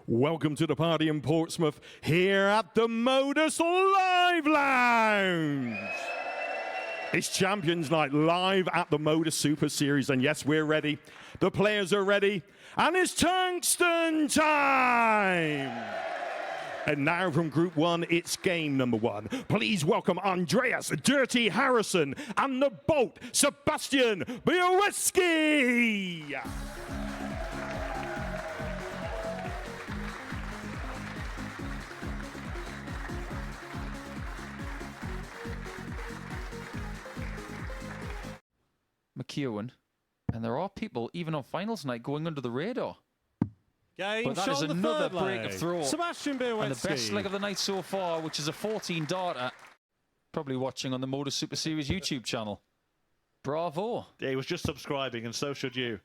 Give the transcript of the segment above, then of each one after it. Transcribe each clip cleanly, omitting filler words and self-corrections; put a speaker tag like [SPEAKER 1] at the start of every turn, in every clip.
[SPEAKER 1] Welcome to the party in Portsmouth here at the Modus Live Lounge. It's Champions Night live at the Modus Super Series, and yes, we're ready. The players are ready, and it's Tungsten time! And now from Group 1, it's game number 1. Please welcome Andreas Dirty Harrison and the Bolt Sebastian Białowski!
[SPEAKER 2] McEwen, and there are people even on finals night going under the radar.
[SPEAKER 3] Game
[SPEAKER 2] But that is another break of throw.
[SPEAKER 3] Sebastian Białowski.
[SPEAKER 2] And the best leg of the night so far, which is a 14-darter. Probably watching on the Modus Super Series YouTube channel. Bravo.
[SPEAKER 4] Yeah, he was just subscribing, and so should you.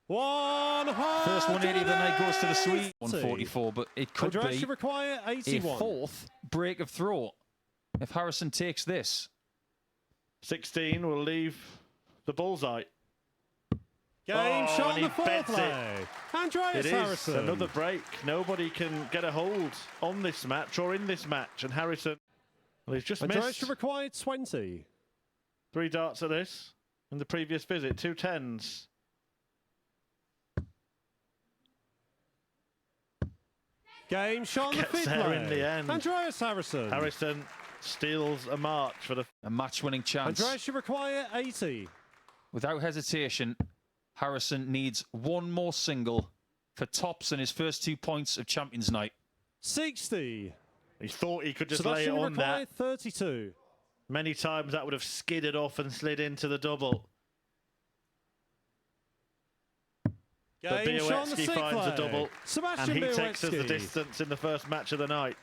[SPEAKER 3] 100.
[SPEAKER 2] First 180 of the night goes to the Swede. 144, but it could
[SPEAKER 3] Andreas
[SPEAKER 2] be
[SPEAKER 3] require
[SPEAKER 2] a
[SPEAKER 3] 81.
[SPEAKER 2] fourth break of throw if Harrison takes this.
[SPEAKER 4] 16 will leave the bullseye.
[SPEAKER 3] Game shot on
[SPEAKER 4] and
[SPEAKER 3] the
[SPEAKER 4] he
[SPEAKER 3] fourth
[SPEAKER 4] bets it.
[SPEAKER 3] leg. Andreas
[SPEAKER 4] It is
[SPEAKER 3] Harrison.
[SPEAKER 4] another break. Nobody can get a hold on this match or in this match, and Harrison, well, he's just
[SPEAKER 3] Andreas
[SPEAKER 4] missed
[SPEAKER 3] required 20.
[SPEAKER 4] 3 darts at this in the previous visit, 2 10s.
[SPEAKER 3] Game shot on the
[SPEAKER 4] Gets
[SPEAKER 3] fifth
[SPEAKER 4] there
[SPEAKER 3] leg.
[SPEAKER 4] in the end.
[SPEAKER 3] Andreas Harrison.
[SPEAKER 4] Harrison steals a march for the...
[SPEAKER 2] A match-winning chance.
[SPEAKER 3] Andreas require 80.
[SPEAKER 2] Without hesitation, Harrison needs one more single for tops in his first 2 points of Champions Night.
[SPEAKER 3] 60.
[SPEAKER 4] He thought he could just
[SPEAKER 3] Sebastian
[SPEAKER 4] lay it on
[SPEAKER 3] required
[SPEAKER 4] that.
[SPEAKER 3] 32.
[SPEAKER 4] Many times that would have skidded off and slid into the double. But
[SPEAKER 3] Game shot on the
[SPEAKER 4] Białowski
[SPEAKER 3] sixth
[SPEAKER 4] finds
[SPEAKER 3] leg.
[SPEAKER 4] a double,
[SPEAKER 3] Sebastian
[SPEAKER 4] and he takes us the
[SPEAKER 3] Białowski.
[SPEAKER 4] distance in the first match of the night.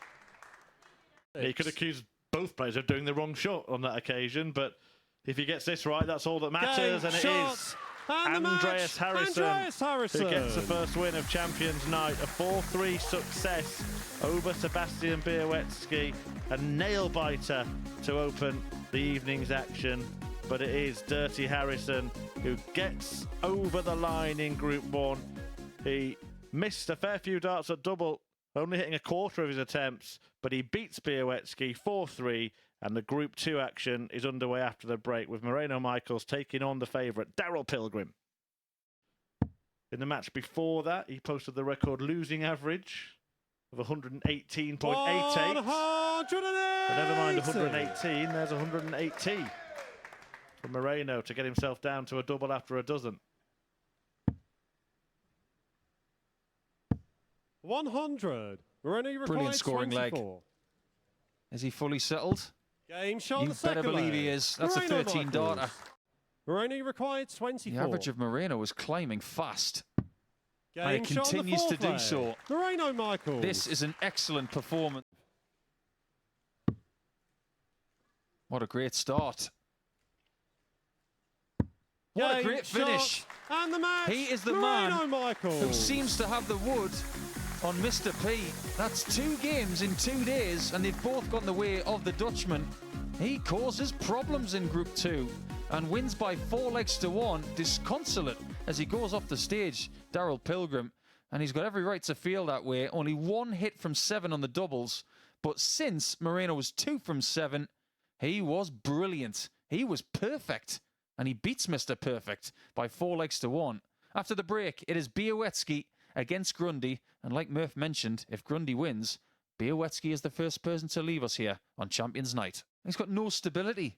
[SPEAKER 4] He could accuse both players of doing the wrong shot on that occasion, but if he gets this right, that's all that matters,
[SPEAKER 3] Game
[SPEAKER 4] and it
[SPEAKER 3] shot.
[SPEAKER 4] is
[SPEAKER 3] And the match.
[SPEAKER 4] Andreas Harrison,
[SPEAKER 3] Andreas Harrison.
[SPEAKER 4] who gets the first win of Champions Night, a 4-3 success over Sebastian Białowski, a nail-biter to open the evening's action. But it is Dirty Harrison who gets over the line in Group 1. He missed a fair few darts at double, only hitting a quarter of his attempts, but he beats Białowski 4-3, and the Group 2 action is underway after the break, with Moreno Michaels taking on the favourite, Daryl Pilgrim. In the match before that, he posted the record losing average of 118.88. But never mind 118, there's 180 for Moreno to get himself down to a double after a dozen.
[SPEAKER 3] 100. Moreno required
[SPEAKER 2] Brilliant scoring
[SPEAKER 3] 24.
[SPEAKER 2] leg. Is he fully settled?
[SPEAKER 3] Game shot on
[SPEAKER 2] You
[SPEAKER 3] the second
[SPEAKER 2] better believe
[SPEAKER 3] leg.
[SPEAKER 2] he is. That's
[SPEAKER 3] Moreno
[SPEAKER 2] a 13-darter.
[SPEAKER 3] Michaels. Moreno required 24.
[SPEAKER 2] The average of Moreno is climbing fast.
[SPEAKER 3] Game
[SPEAKER 2] and it
[SPEAKER 3] shot on the
[SPEAKER 2] continues to
[SPEAKER 3] fourth
[SPEAKER 2] do
[SPEAKER 3] leg.
[SPEAKER 2] so.
[SPEAKER 3] Moreno Michaels.
[SPEAKER 2] This is an excellent performance. What a great start. What a
[SPEAKER 3] Game
[SPEAKER 2] great
[SPEAKER 3] shot.
[SPEAKER 2] finish.
[SPEAKER 3] And the match.
[SPEAKER 2] He is the
[SPEAKER 3] Moreno
[SPEAKER 2] man
[SPEAKER 3] Michaels.
[SPEAKER 2] who seems to have the wood on Mr. P. That's 2 games in 2 days, and they've both gone the way of the Dutchman. He causes problems in Group 2 and wins by 4 legs to 1, disconsolate as he goes off the stage, Daryl Pilgrim. And he's got every right to feel that way. Only 1 hit from 7 on the doubles, but since Moreno was 2 from 7, he was brilliant. He was perfect, and he beats Mr. Perfect by 4 legs to 1. After the break, it is Białowski against Grundy, and like Murph mentioned, if Grundy wins, Białowski is the first person to leave us here on Champions Night. He's got no stability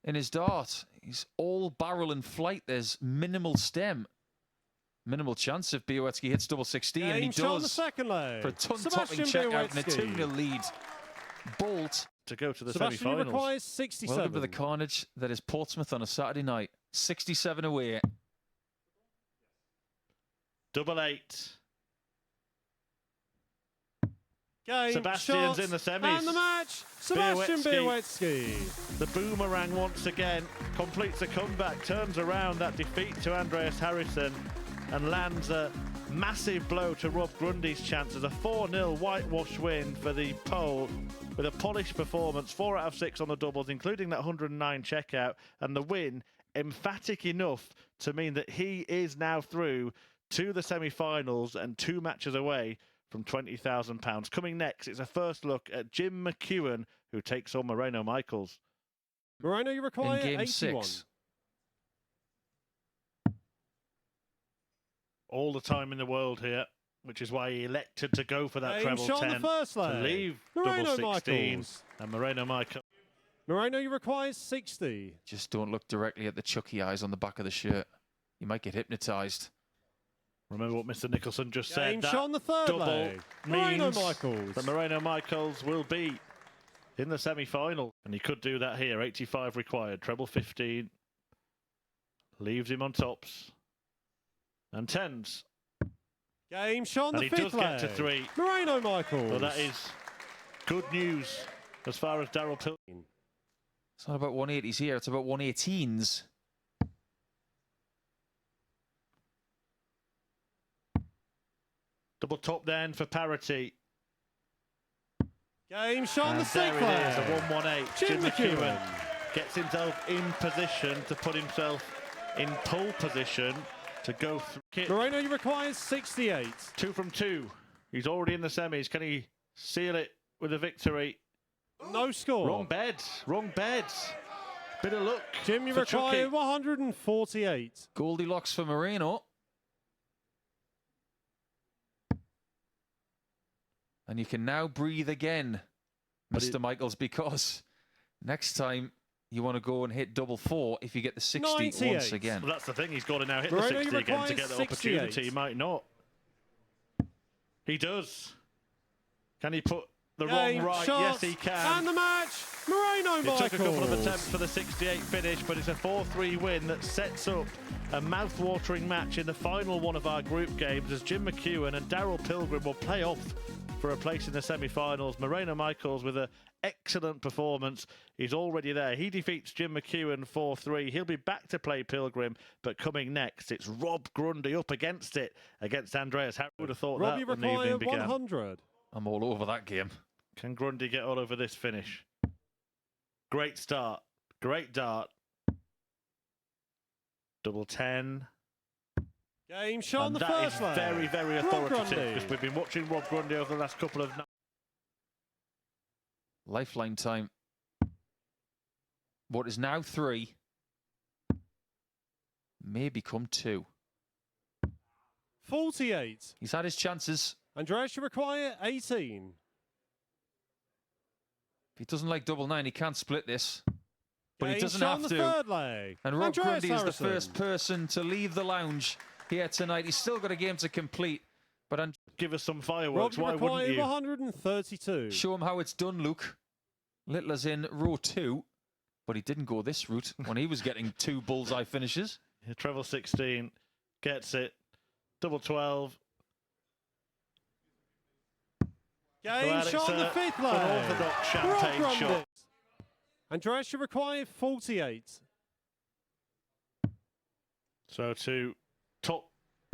[SPEAKER 2] in his dart. He's all barrel and flight. There's minimal stem. Minimal chance if Białowski hits double 16, and he
[SPEAKER 3] Game shot on the
[SPEAKER 2] does
[SPEAKER 3] second leg.
[SPEAKER 2] for a ton-topping
[SPEAKER 3] Sebastian
[SPEAKER 2] checkout and a
[SPEAKER 3] Białowski.
[SPEAKER 2] 2-0 lead. Bolt
[SPEAKER 4] To go to the
[SPEAKER 3] Sebastian
[SPEAKER 4] semi-finals.
[SPEAKER 3] requires 67.
[SPEAKER 2] Welcome to the carnage that is Portsmouth on a Saturday night. 67 away.
[SPEAKER 4] Double 8.
[SPEAKER 3] Game
[SPEAKER 4] Sebastian's
[SPEAKER 3] shot.
[SPEAKER 4] in the semis.
[SPEAKER 3] And the match. Sebastian
[SPEAKER 4] Białowski.
[SPEAKER 3] Białowski.
[SPEAKER 4] The boomerang once again completes a comeback, turns around that defeat to Andreas Harrison and lands a massive blow to Rob Grundy's chances. A 4-0 whitewash win for the Pole with a polished performance, 4 out of 6 on the doubles, including that 109 checkout, and the win emphatic enough to mean that he is now through to the semi-finals and 2 matches away from £20,000. Coming next, it's a first look at Jim McEwen, who takes on Moreno Michaels.
[SPEAKER 3] Moreno, you require
[SPEAKER 2] In game
[SPEAKER 3] 81.
[SPEAKER 2] 6.
[SPEAKER 4] All the time in the world here, which is why he elected to go for that
[SPEAKER 3] Game
[SPEAKER 4] treble
[SPEAKER 3] shot on
[SPEAKER 4] 10
[SPEAKER 3] the first
[SPEAKER 4] to
[SPEAKER 3] leg.
[SPEAKER 4] leave
[SPEAKER 3] Moreno
[SPEAKER 4] double 16
[SPEAKER 3] Michaels.
[SPEAKER 4] and Moreno Michaels.
[SPEAKER 3] Moreno, you require 60.
[SPEAKER 2] Just don't look directly at the Chucky eyes on the back of the shirt. You might get hypnotised.
[SPEAKER 4] Remember what Mr. Nicholson just
[SPEAKER 3] Game
[SPEAKER 4] said.
[SPEAKER 3] shot on the third
[SPEAKER 4] double
[SPEAKER 3] leg. Moreno
[SPEAKER 4] means
[SPEAKER 3] Michaels.
[SPEAKER 4] that Moreno Michaels will be in the semi-final, and he could do that here. 85 required, treble 15, leaves him on tops and tens.
[SPEAKER 3] Game shot on
[SPEAKER 4] And
[SPEAKER 3] the
[SPEAKER 4] he does
[SPEAKER 3] fifth leg.
[SPEAKER 4] get to 3.
[SPEAKER 3] Moreno Michaels.
[SPEAKER 4] Well, that is good news as far as Daryl Pilgrim.
[SPEAKER 2] It's not about 180s here, it's about 118s.
[SPEAKER 4] Double top then for parity.
[SPEAKER 3] Game shot on the
[SPEAKER 4] And there
[SPEAKER 3] sixth
[SPEAKER 4] it is, a
[SPEAKER 3] leg.
[SPEAKER 4] 118.
[SPEAKER 3] Jim McEwen.
[SPEAKER 4] Gets himself in position to put himself in pole position to go through.
[SPEAKER 3] Moreno, you require 68.
[SPEAKER 4] 2 from 2. He's already in the semis. Can he seal it with a victory?
[SPEAKER 3] No score.
[SPEAKER 4] Wrong bed. Wrong bed. Bit of luck.
[SPEAKER 3] Jim, you
[SPEAKER 4] for
[SPEAKER 3] require
[SPEAKER 4] Chucky.
[SPEAKER 3] 148.
[SPEAKER 2] Goldilocks for Moreno. And you can now breathe again,
[SPEAKER 4] But
[SPEAKER 2] Mr. Michaels, because next time you want to go and hit double 4 if you get the 60 once
[SPEAKER 3] 98.
[SPEAKER 2] again.
[SPEAKER 4] Well, that's the thing. He's got to now hit
[SPEAKER 3] Moreno,
[SPEAKER 4] the
[SPEAKER 3] you
[SPEAKER 4] 60 again to
[SPEAKER 3] require
[SPEAKER 4] get the
[SPEAKER 3] 68.
[SPEAKER 4] opportunity. He might not. He does. Can he put the
[SPEAKER 3] Game
[SPEAKER 4] wrong right?
[SPEAKER 3] shot.
[SPEAKER 4] Yes, he can.
[SPEAKER 3] And the match. Moreno
[SPEAKER 4] It
[SPEAKER 3] Michaels.
[SPEAKER 4] took a couple of attempts for the 68 finish, but it's a 4-3 win that sets up a mouth-watering match in the final one of our group games as Jim McEwen and Daryl Pilgrim will play off for a place in the semi-finals. Moreno Michaels with an excellent performance. He's already there. He defeats Jim McEwen 4-3. He'll be back to play Pilgrim, but coming next, it's Rob Grundy up against it, against Andreas. How would have thought
[SPEAKER 3] Rob, you
[SPEAKER 4] that when the
[SPEAKER 3] require
[SPEAKER 4] evening began?
[SPEAKER 3] 100.
[SPEAKER 2] I'm all over that game.
[SPEAKER 4] Can Grundy get all over this finish? Great start. Great dart. Double 10.
[SPEAKER 3] Game shot on
[SPEAKER 4] And
[SPEAKER 3] the
[SPEAKER 4] that is
[SPEAKER 3] first leg.
[SPEAKER 4] very, very
[SPEAKER 3] Rob
[SPEAKER 4] authoritative
[SPEAKER 3] Grundy.
[SPEAKER 4] because we've been watching Rob Grundy over the last couple of nights.
[SPEAKER 2] Lifeline time. What is now 3 may become 2.
[SPEAKER 3] 48.
[SPEAKER 2] He's had his chances.
[SPEAKER 3] Andreas, you require 18.
[SPEAKER 2] If he doesn't like double 9, he can't split this. But he
[SPEAKER 3] Game
[SPEAKER 2] doesn't
[SPEAKER 3] shot
[SPEAKER 2] have
[SPEAKER 3] on the
[SPEAKER 2] to.
[SPEAKER 3] third leg.
[SPEAKER 2] And Rob
[SPEAKER 3] Andreas
[SPEAKER 2] Grundy is the
[SPEAKER 3] Harrison.
[SPEAKER 2] first person to leave the lounge here tonight. He's still got a game to complete. But
[SPEAKER 4] Give us some
[SPEAKER 3] Rob,
[SPEAKER 4] fireworks.
[SPEAKER 3] you
[SPEAKER 4] Why
[SPEAKER 3] require
[SPEAKER 4] wouldn't you?
[SPEAKER 3] 132.
[SPEAKER 2] show him how it's done, Luke. Littler's in row 2. But he didn't go this route when he was getting 2 bullseye finishes.
[SPEAKER 4] Yeah, treble 16 gets it. Double 12.
[SPEAKER 3] Game
[SPEAKER 4] Glad
[SPEAKER 3] shot on the
[SPEAKER 4] it's
[SPEAKER 3] fifth
[SPEAKER 4] an
[SPEAKER 3] leg.
[SPEAKER 4] orthodox
[SPEAKER 3] Rob
[SPEAKER 4] champagne
[SPEAKER 3] Grundy.
[SPEAKER 4] shot.
[SPEAKER 3] Andreas, you require 48.
[SPEAKER 4] So to top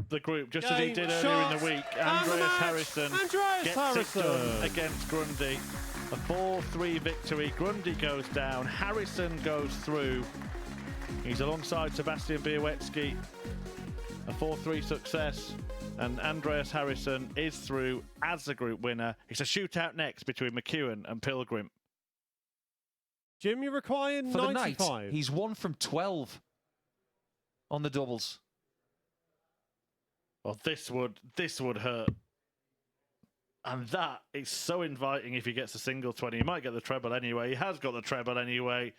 [SPEAKER 4] the group, just as he
[SPEAKER 3] Game
[SPEAKER 4] did earlier in
[SPEAKER 3] shot
[SPEAKER 4] the week,
[SPEAKER 3] and the
[SPEAKER 4] Andreas
[SPEAKER 3] match.
[SPEAKER 4] Harrison
[SPEAKER 3] Andreas
[SPEAKER 4] gets
[SPEAKER 3] Harrison.
[SPEAKER 4] it done against Grundy. A 4-3 victory. Grundy goes down. Harrison goes through. He's alongside Sebastian Białecki. A 4-3 success. And Andreas Harrison is through as the group winner. It's a shootout next between McEwen and Pilgrim.
[SPEAKER 3] Jim, you require
[SPEAKER 2] For the night,
[SPEAKER 3] 95.
[SPEAKER 2] he's 1 from 12 on the doubles.
[SPEAKER 4] Well, this would hurt. And that is so inviting if he gets a single 20. He might get the treble anyway. He has got the treble anyway.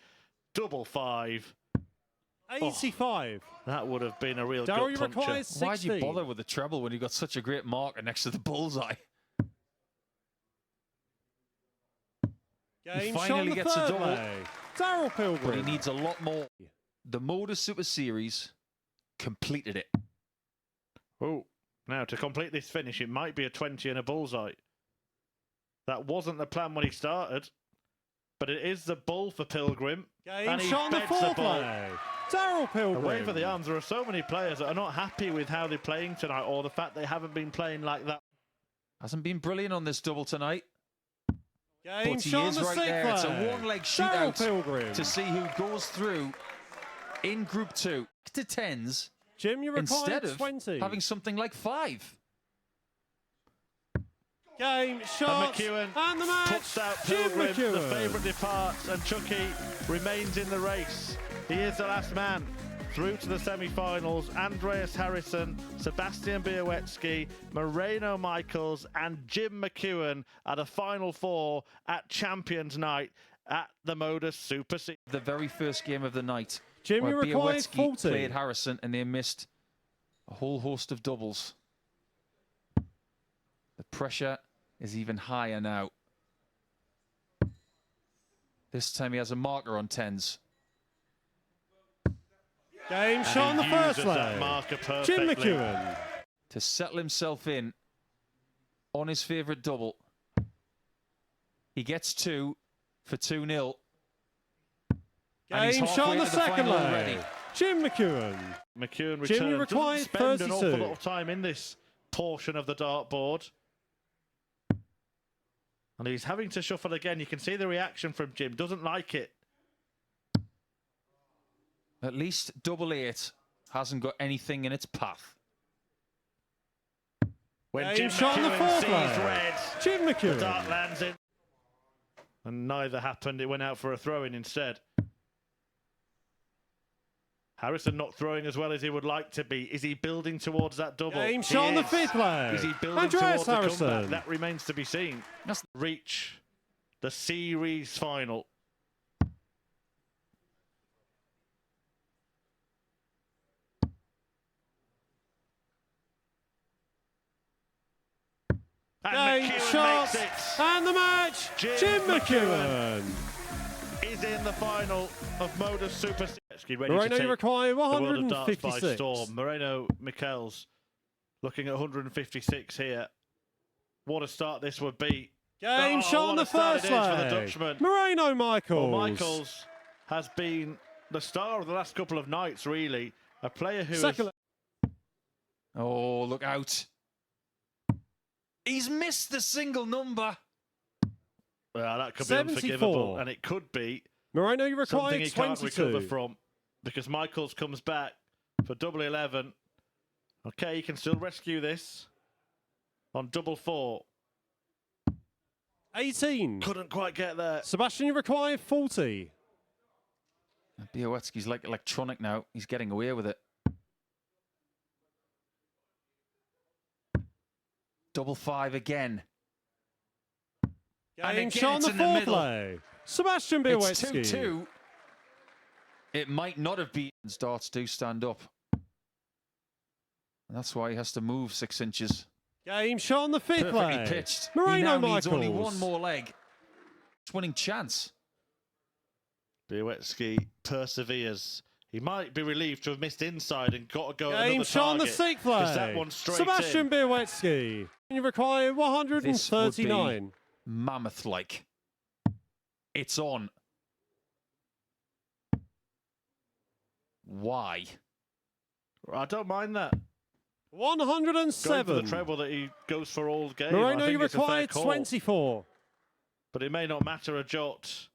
[SPEAKER 4] Double 5.
[SPEAKER 3] 85.
[SPEAKER 4] That would have been a real
[SPEAKER 3] Daryl, you
[SPEAKER 4] gut puncher.
[SPEAKER 3] require 60.
[SPEAKER 2] Why'd you bother with the treble when you got such a great marker next to the bullseye?
[SPEAKER 3] Game
[SPEAKER 2] finally
[SPEAKER 3] shot on the
[SPEAKER 2] gets a
[SPEAKER 3] third
[SPEAKER 2] double.
[SPEAKER 3] leg. Daryl Pilgrim.
[SPEAKER 2] But he needs a lot more. The Motor Super Series completed it.
[SPEAKER 4] Oh, now to complete this finish, it might be a 20 and a bullseye. That wasn't the plan when he started, but it is the bull for Pilgrim.
[SPEAKER 3] Game
[SPEAKER 4] and he
[SPEAKER 3] shot on the
[SPEAKER 4] beds
[SPEAKER 3] fourth
[SPEAKER 4] ball.
[SPEAKER 3] leg. Daryl Pilgrim.
[SPEAKER 4] Away for the arms. There are so many players that are not happy with how they're playing tonight or the fact they haven't been playing like that.
[SPEAKER 2] Hasn't been brilliant on this double tonight.
[SPEAKER 3] Game
[SPEAKER 2] But he
[SPEAKER 3] shot on
[SPEAKER 2] is
[SPEAKER 3] the
[SPEAKER 2] right
[SPEAKER 3] sixth
[SPEAKER 2] there. It's a
[SPEAKER 3] leg.
[SPEAKER 2] one-leg
[SPEAKER 3] Daryl
[SPEAKER 2] shootout
[SPEAKER 3] Pilgrim.
[SPEAKER 2] to see who goes through in Group 2. To 10s,
[SPEAKER 3] Jim, you require
[SPEAKER 2] instead of
[SPEAKER 3] 20.
[SPEAKER 2] having something like 5.
[SPEAKER 3] Game,
[SPEAKER 4] And
[SPEAKER 3] shot,
[SPEAKER 4] McEwen
[SPEAKER 3] and the match.
[SPEAKER 4] puts out
[SPEAKER 3] Jim
[SPEAKER 4] Pilgrim, the
[SPEAKER 3] McEwen.
[SPEAKER 4] favourite departs, and Chucky remains in the race. He is the last man through to the semi-finals. Andreas Harrison, Sebastian Białecki, Moreno Michaels, and Jim McEwen are the final 4 at Champions Night at the Modus Super Series.
[SPEAKER 2] The very first game of the night,
[SPEAKER 3] Jim, you
[SPEAKER 2] where
[SPEAKER 3] require
[SPEAKER 2] Białecki
[SPEAKER 3] 40.
[SPEAKER 2] played Harrison and they missed a whole host of doubles. The pressure is even higher now. This time he has a marker on 10s.
[SPEAKER 3] Game, shot on the
[SPEAKER 4] He
[SPEAKER 3] first
[SPEAKER 4] uses that
[SPEAKER 3] leg.
[SPEAKER 4] marker
[SPEAKER 3] Jim
[SPEAKER 4] perfectly.
[SPEAKER 3] McEwen.
[SPEAKER 2] To settle himself in on his favourite double. He gets 2 for 2-0. And he's
[SPEAKER 3] Game, shot on
[SPEAKER 2] halfway
[SPEAKER 3] the
[SPEAKER 2] to the
[SPEAKER 3] second
[SPEAKER 2] final
[SPEAKER 3] leg.
[SPEAKER 2] already.
[SPEAKER 3] Jim McEwen.
[SPEAKER 4] McEwen
[SPEAKER 3] Jim, you
[SPEAKER 4] returns.
[SPEAKER 3] require
[SPEAKER 4] Doesn't spend an awful
[SPEAKER 3] 32.
[SPEAKER 4] lot of time in this portion of the dartboard. And he's having to shuffle again. You can see the reaction from Jim. Doesn't like it.
[SPEAKER 2] At least double 8 hasn't got anything in its path.
[SPEAKER 4] When
[SPEAKER 3] Game
[SPEAKER 4] Jim
[SPEAKER 3] shot on the
[SPEAKER 4] McEwen
[SPEAKER 3] fourth
[SPEAKER 4] sees
[SPEAKER 3] leg.
[SPEAKER 4] red,
[SPEAKER 3] Jim
[SPEAKER 4] the
[SPEAKER 3] McEwen.
[SPEAKER 4] dart lands in. And neither happened. It went out for a throw-in instead. Harrison not throwing as well as he would like to be. Is he building towards that double?
[SPEAKER 3] Game,
[SPEAKER 4] He
[SPEAKER 3] shot on the
[SPEAKER 4] is.
[SPEAKER 3] fifth leg.
[SPEAKER 4] Is he building
[SPEAKER 3] Andreas
[SPEAKER 4] towards the comeback?
[SPEAKER 3] Harrison.
[SPEAKER 4] That remains to be seen.
[SPEAKER 2] That's
[SPEAKER 4] Reach the series final. And
[SPEAKER 3] Game,
[SPEAKER 4] McEwen
[SPEAKER 3] shot,
[SPEAKER 4] makes it.
[SPEAKER 3] and the match.
[SPEAKER 4] Jim
[SPEAKER 3] Jim
[SPEAKER 4] McEwen.
[SPEAKER 3] McEwen.
[SPEAKER 4] Is in the final of Modus Super Series. Ready
[SPEAKER 3] Moreno,
[SPEAKER 4] to
[SPEAKER 3] you
[SPEAKER 4] take
[SPEAKER 3] require
[SPEAKER 4] the world of darts by
[SPEAKER 3] 156.
[SPEAKER 4] storm. Moreno Michaels looking at 156 here. What a start this would be.
[SPEAKER 3] Game,
[SPEAKER 4] Oh,
[SPEAKER 3] shot on
[SPEAKER 4] what
[SPEAKER 3] the
[SPEAKER 4] a start
[SPEAKER 3] first
[SPEAKER 4] it is for the
[SPEAKER 3] leg.
[SPEAKER 4] Dutchman.
[SPEAKER 3] Moreno Michaels.
[SPEAKER 4] Well, Michaels has been the star of the last couple of nights, really. A player who
[SPEAKER 3] Second
[SPEAKER 4] has...
[SPEAKER 2] Oh, look out. He's missed the single number.
[SPEAKER 4] Well, that could be
[SPEAKER 3] 74.
[SPEAKER 4] unforgivable. And it could be
[SPEAKER 3] Moreno, you require
[SPEAKER 4] something he can't
[SPEAKER 3] 22.
[SPEAKER 4] recover from. Because Michaels comes back for double 11. Okay, he can still rescue this on double 4.
[SPEAKER 3] 18.
[SPEAKER 4] Couldn't quite get there.
[SPEAKER 3] Sebastian, you require 40.
[SPEAKER 2] Białecki's like electronic now. He's getting away with it. Double 5 again. And
[SPEAKER 3] Game,
[SPEAKER 2] again,
[SPEAKER 3] shot on
[SPEAKER 2] it's
[SPEAKER 3] the
[SPEAKER 2] in the
[SPEAKER 3] fourth
[SPEAKER 2] middle.
[SPEAKER 3] leg. Sebastian
[SPEAKER 2] It's
[SPEAKER 3] Białecki.
[SPEAKER 2] 2-2. It might not have been. Darts do stand up. And that's why he has to move 6 inches.
[SPEAKER 3] Game, shot on the fifth
[SPEAKER 2] Perfectly
[SPEAKER 3] leg.
[SPEAKER 2] pitched.
[SPEAKER 3] Moreno
[SPEAKER 2] he now
[SPEAKER 3] Michaels.
[SPEAKER 2] needs only one more leg. Winning chance.
[SPEAKER 4] Białecki perseveres. He might be relieved to have missed inside and got to go at
[SPEAKER 3] Game,
[SPEAKER 4] another
[SPEAKER 3] shot on the
[SPEAKER 4] target.
[SPEAKER 3] sixth
[SPEAKER 4] 'cause
[SPEAKER 3] leg.
[SPEAKER 4] that one's straight
[SPEAKER 3] Sebastian
[SPEAKER 4] in.
[SPEAKER 3] Białecki. You require
[SPEAKER 2] This would
[SPEAKER 3] 139.
[SPEAKER 2] be mammoth-like. It's on. Why?
[SPEAKER 4] I don't mind that. Going for
[SPEAKER 3] 107.
[SPEAKER 4] the treble that he goes for all game.
[SPEAKER 3] Moreno,
[SPEAKER 4] I
[SPEAKER 3] you
[SPEAKER 4] think it's a fair
[SPEAKER 3] require
[SPEAKER 4] call.
[SPEAKER 3] 24.
[SPEAKER 4] But it may not matter a jot.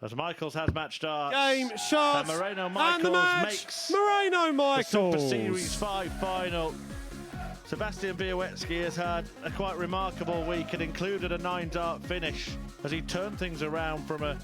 [SPEAKER 4] As Michaels has matched darts.
[SPEAKER 3] Game, shot,
[SPEAKER 4] And Moreno
[SPEAKER 3] and
[SPEAKER 4] Michaels
[SPEAKER 3] the match.
[SPEAKER 4] makes
[SPEAKER 3] Moreno
[SPEAKER 4] the
[SPEAKER 3] Michaels.
[SPEAKER 4] Super Series 5 final. Sebastian Białecki has had a quite remarkable week and included a 9-dart finish as he turned things around from a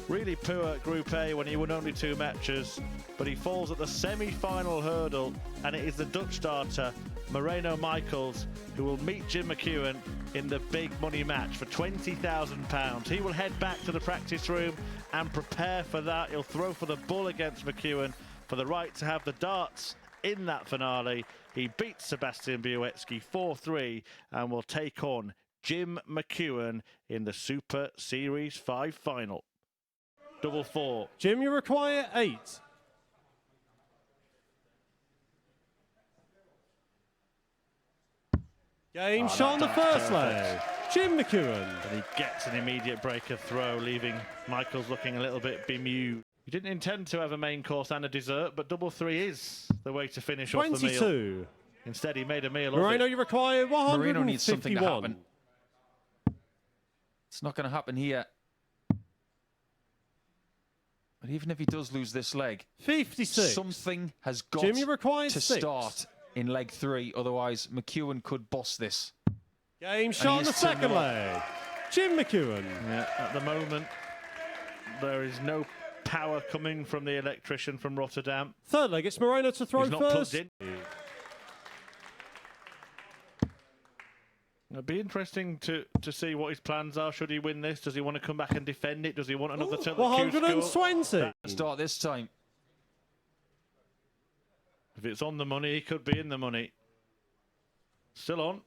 [SPEAKER 4] really poor Group A when he won only 2 matches. But he falls at the semi-final hurdle, and it is the Dutch darter Moreno Michaels who will meet Jim McEwen in the big money match for £20,000. He will head back to the practice room and prepare for that. He'll throw for the bull against McEwen for the right to have the darts in that finale. He beats Sebastian Białecki 4-3 and will take on Jim McEwen in the Super Series 5 final. Double 4.
[SPEAKER 3] Jim, you require 8. Game, shot on the first
[SPEAKER 4] perfect.
[SPEAKER 3] leg. Jim McEwen.
[SPEAKER 4] And he gets an immediate breaker throw, leaving Michaels looking a little bit bemused. He didn't intend to have a main course and a dessert, but double 3 is the way to finish off the meal.
[SPEAKER 3] 22.
[SPEAKER 4] Instead, he made a meal
[SPEAKER 3] Moreno,
[SPEAKER 4] of it.
[SPEAKER 3] you require
[SPEAKER 2] Moreno needs something to
[SPEAKER 3] 151.
[SPEAKER 2] It's not going to happen here. But even if he does lose this leg,
[SPEAKER 3] 56.
[SPEAKER 2] something has got
[SPEAKER 3] Jim, you require
[SPEAKER 2] to
[SPEAKER 3] 6.
[SPEAKER 2] start in leg 3. Otherwise, McEwen could boss this.
[SPEAKER 3] Game shot on
[SPEAKER 2] he
[SPEAKER 3] the
[SPEAKER 2] is 2-0
[SPEAKER 3] second
[SPEAKER 2] up.
[SPEAKER 3] leg. Jim McEwen.
[SPEAKER 4] Yeah, at the moment, there is no power coming from the electrician from Rotterdam.
[SPEAKER 3] Third leg, it's Moreno to throw
[SPEAKER 4] He's not
[SPEAKER 3] first.
[SPEAKER 4] plugged in. It'd be interesting to see what his plans are. Should he win this? Does he want to come back and defend it? Does he want another score?
[SPEAKER 3] 120.
[SPEAKER 2] Start this time.
[SPEAKER 4] If it's on the money, he could be in the money. Still on,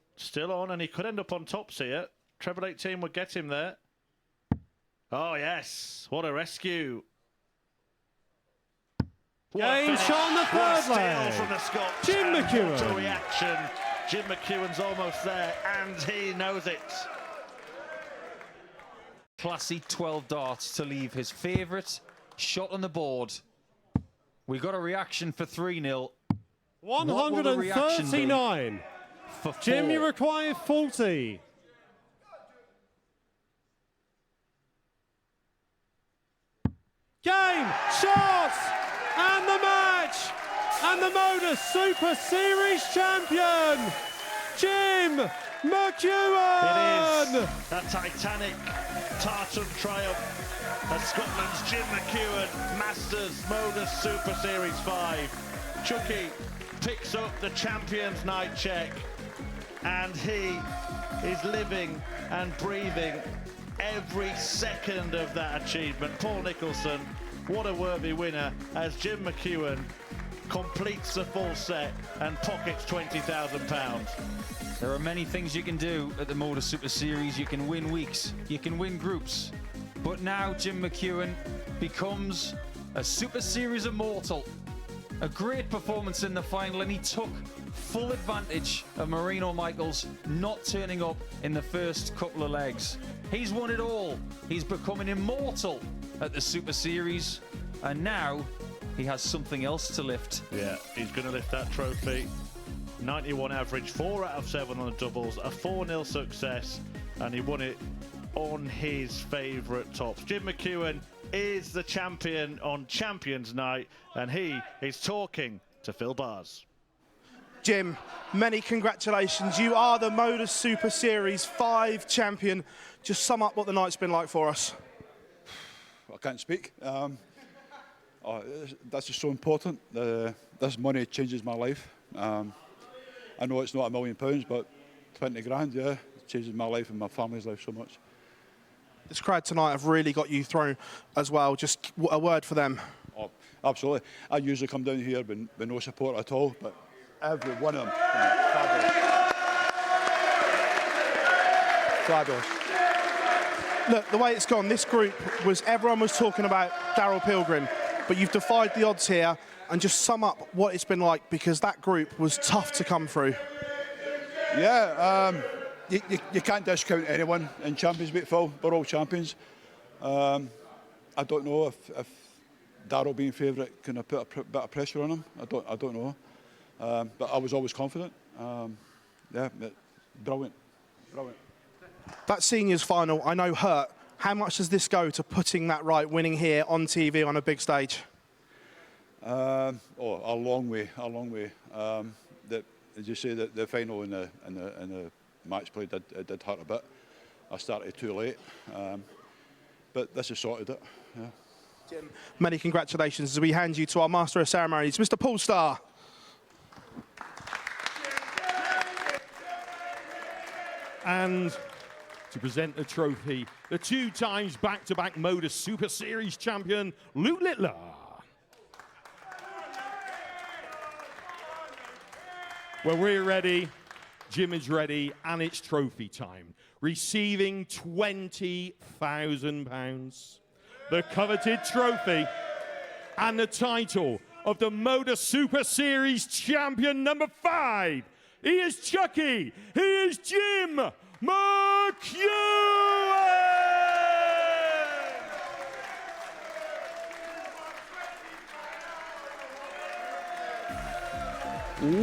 [SPEAKER 4] and he could end up on tops here. Treble 18 would get him there. Oh, yes. What a rescue.
[SPEAKER 3] Game shot on the
[SPEAKER 4] What a
[SPEAKER 3] third
[SPEAKER 4] steal
[SPEAKER 3] leg.
[SPEAKER 4] from the Scots.
[SPEAKER 3] Jim
[SPEAKER 4] And
[SPEAKER 3] McEwen.
[SPEAKER 4] what a reaction. Jim McEwen's almost there, and he knows it.
[SPEAKER 2] Classy 12 darts to leave his favourite shot on the board. We got a reaction for 3-0. What will the reaction be
[SPEAKER 3] 139.
[SPEAKER 2] for 4?
[SPEAKER 3] Jim, you require 40. Game, shots, and the match, and the Modus Super Series champion, Jim McEwen.
[SPEAKER 4] It is a titanic tartan triumph as Scotland's Jim McEwen Masters Modus Super Series 5. Chucky picks up the Champions Night check, and he is living and breathing every second of that achievement. Paul Nicholson, what a worthy winner as Jim McEwen completes the full set and pockets £20,000.
[SPEAKER 2] There are many things you can do at the Modus Super Series. You can win weeks, you can win groups. But now Jim McEwen becomes a Super Series immortal. A great performance in the final, and he took full advantage of Marino Michaels not turning up in the first couple of legs. He's won it all. He's becoming immortal at the Super Series, and now he has something else to lift.
[SPEAKER 4] Yeah, he's going to lift that trophy. 91 average, 4 out of 7 on the doubles, a 4-0 success, and he won it on his favourite tops. Jim McEwen is the champion on Champions Night, and he is talking to Phil Bars.
[SPEAKER 5] Jim, many congratulations. You are the Modus Super Series 5 champion. Just sum up what the night's been like for us.
[SPEAKER 6] I can't speak. That's just so important. This money changes my life. I know it's not £1 million, but 20 grand, yeah, it changes my life and my family's life so much.
[SPEAKER 5] This crowd tonight have really got you thrown as well. Just a word for them.
[SPEAKER 6] Oh, absolutely. I usually come down here with no support at all, but every one of them, fabulous.
[SPEAKER 5] Look, the way it's gone, this group was, everyone was talking about Daryl Pilgrim, but you've defied the odds here, and just sum up what it's been like, because that group was tough to come through.
[SPEAKER 6] Yeah, you can't discount anyone in Champions Week, Phil. We're all champions. I don't know if Daryl being favourite can have put a bit of pressure on him. I don't know. But I was always confident. Yeah, brilliant.
[SPEAKER 5] That seniors final, I know, hurt. How much does this go to putting that right, winning here on TV on a big stage?
[SPEAKER 6] A long way. As you say, the final and the match play did hurt a bit. I started too late, but this has sorted it. Yeah.
[SPEAKER 5] Jim, many congratulations as we hand you to our Master of Ceremonies, Mr. Paul Starr.
[SPEAKER 1] And to present the trophy, the 2 times back-to-back Modus Super Series champion, Luke Littler. Well, we're ready, Jim is ready, and it's trophy time. Receiving £20,000, the coveted trophy, and the title of the Modus Super Series champion number 5. He is Chucky. He is Jim McEwen.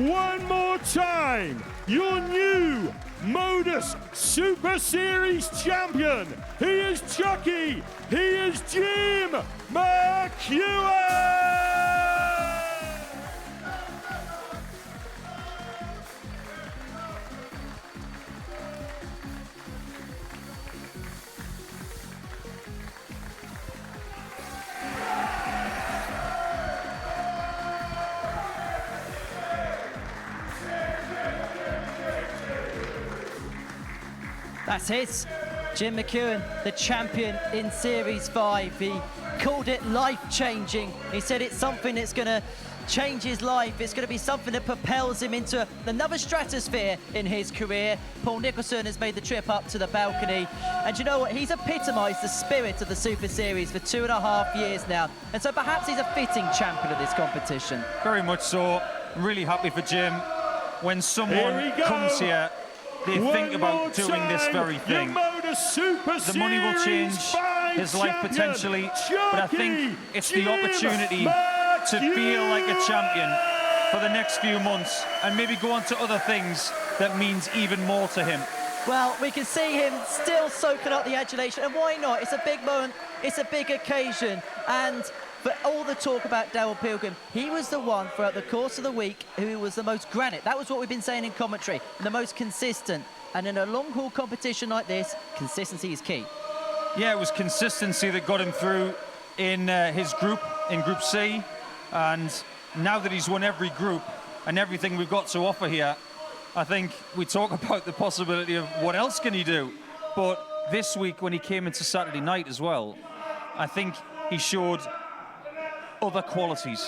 [SPEAKER 1] One more time, your new Modus Super Series champion. He is Chucky. He is Jim McEwen!
[SPEAKER 7] That's his. Jim McEwen, the champion in Series 5. He called it life-changing. He said it's something that's going to change his life. It's going to be something that propels him into another stratosphere in his career. Paul Nicholson has made the trip up to the balcony. And you know what? He's epitomised the spirit of the Super Series for 2.5 years now. And so perhaps he's a fitting champion of this competition.
[SPEAKER 2] Very much so. I'm really happy for Jim. When someone comes here, they think about doing this very thing. The money will change his life potentially, but I think it's the opportunity to feel like a champion for the next few months and maybe go on to other things that means even more to him.
[SPEAKER 7] Well, we can see him still soaking up the adulation, and why not? It's a big moment, it's a big occasion, and for all the talk about Daryl Pilgrim, he was the one throughout the course of the week who was the most granite. That was what we've been saying in commentary, the most consistent. And in a long-haul competition like this, consistency is key.
[SPEAKER 2] Yeah, it was consistency that got him through in his group, in Group C. And now that he's won every group and everything we've got to offer here, I think we talk about the possibility of what else can he do. But this week, when he came into Saturday night as well, I think he showed other qualities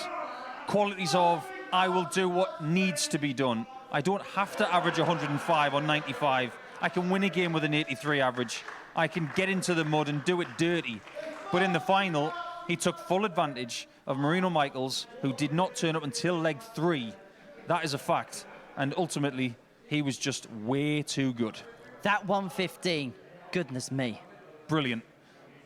[SPEAKER 2] of I will do what needs to be done. I don't have to average 105 or 95. I can win a game with an 83 average. I can get into the mud and do it dirty. But in the final, he took full advantage of Marino Michaels, who did not turn up until leg 3. That is a fact. And ultimately, he was just way too good.
[SPEAKER 7] That 115, goodness me.
[SPEAKER 2] Brilliant.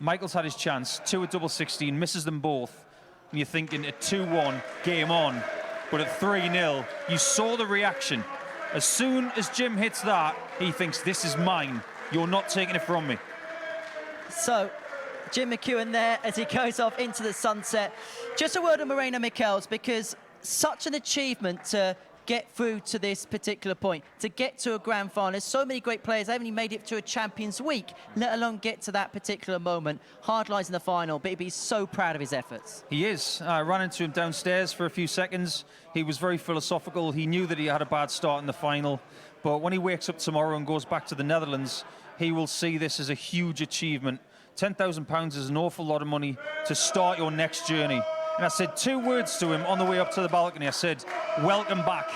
[SPEAKER 2] Michaels had his chance, 2 at double 16, misses them both. And you're thinking at 2-1, game on. But at 3-0, you saw the reaction. As soon as Jim hits that, he thinks, this is mine. You're not taking it from me.
[SPEAKER 7] So, Jim McEwen there as he goes off into the sunset. Just a word on Marino Michaels, because such an achievement to get through to this particular point, to get to a grand final. There's so many great players haven't even made it to a Champions Week, let alone get to that particular moment. Hard lies in the final, but he'd be so proud of his efforts.
[SPEAKER 2] He is. I ran into him downstairs for a few seconds. He was very philosophical. He knew that he had a bad start in the final, but when he wakes up tomorrow and goes back to the Netherlands, he will see this as a huge achievement. £10,000 is an awful lot of money to start your next journey. And I said 2 words to him on the way up to the balcony. I said, welcome back.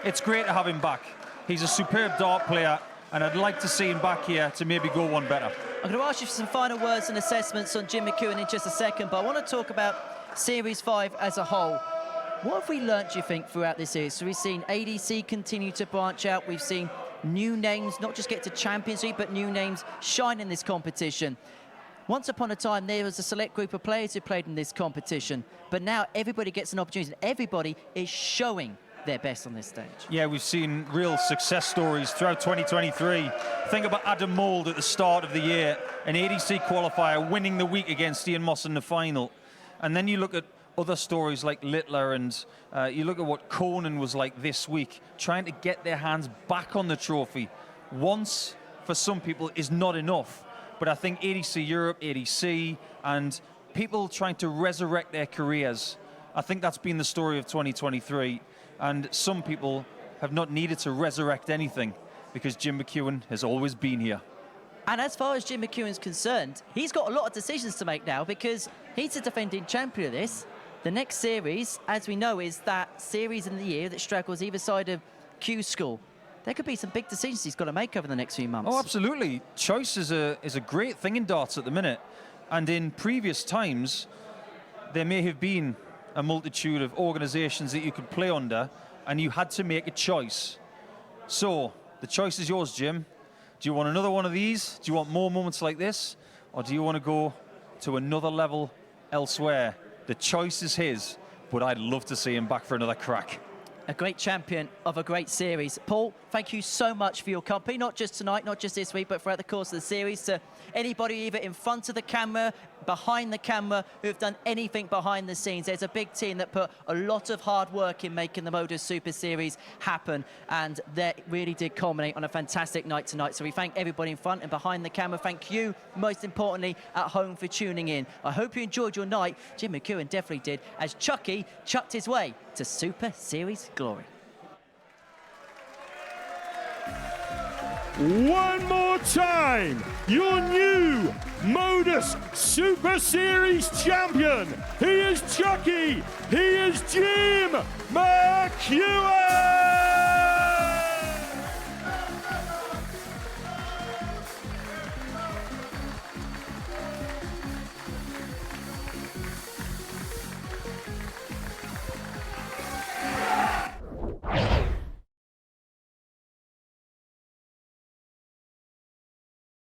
[SPEAKER 2] It's great to have him back. He's a superb dart player, and I'd like to see him back here to maybe go one better.
[SPEAKER 7] I'm going to ask you for some final words and assessments on Jim McEwen in just a second, but I want to talk about Series 5 as a whole. What have we learnt, do you think, throughout this series? So we've seen ADC continue to branch out. We've seen new names not just get to Champions League, but new names shine in this competition. Once upon a time, there was a select group of players who played in this competition, but now everybody gets an opportunity. Everybody is showing their best on this stage.
[SPEAKER 2] Yeah, we've seen real success stories throughout 2023. Think about Adam Mould at the start of the year, an ADC qualifier, winning the week against Ian Moss in the final. And then you look at other stories like Littler, and you look at what Conan was like this week, trying to get their hands back on the trophy. Once, for some people, is not enough. But I think ADC Europe, ADC, and people trying to resurrect their careers, I think that's been the story of 2023. And some people have not needed to resurrect anything because Jim McEwen has always been here.
[SPEAKER 7] And as far as Jim McEwen's concerned, he's got a lot of decisions to make now because he's the defending champion of this. The next series, as we know, is that series in the year that straggles either side of Q School. There could be some big decisions he's got to make over the next few months.
[SPEAKER 2] Oh, absolutely. Choice is a great thing in darts at the minute. And in previous times, there may have been a multitude of organisations that you could play under, and you had to make a choice. So, the choice is yours, Jim. Do you want another one of these? Do you want more moments like this? Or do you want to go to another level elsewhere? The choice is his, but I'd love to see him back for another crack.
[SPEAKER 7] A great champion of a great series. Paul, thank you so much for your company, not just tonight, not just this week, but throughout the course of the series. To anybody either in front of the camera, behind the camera, who have done anything behind the scenes. There's a big team that put a lot of hard work in making the Modus Super Series happen, and that really did culminate on a fantastic night tonight. So we thank everybody in front and behind the camera. Thank you, most importantly, at home for tuning in. I hope you enjoyed your night. Jim McEwen definitely did, as Chucky chucked his way to Super Series glory.
[SPEAKER 1] One more time, your new Modus Super Series champion. He is Chucky. He is Jim McEwen.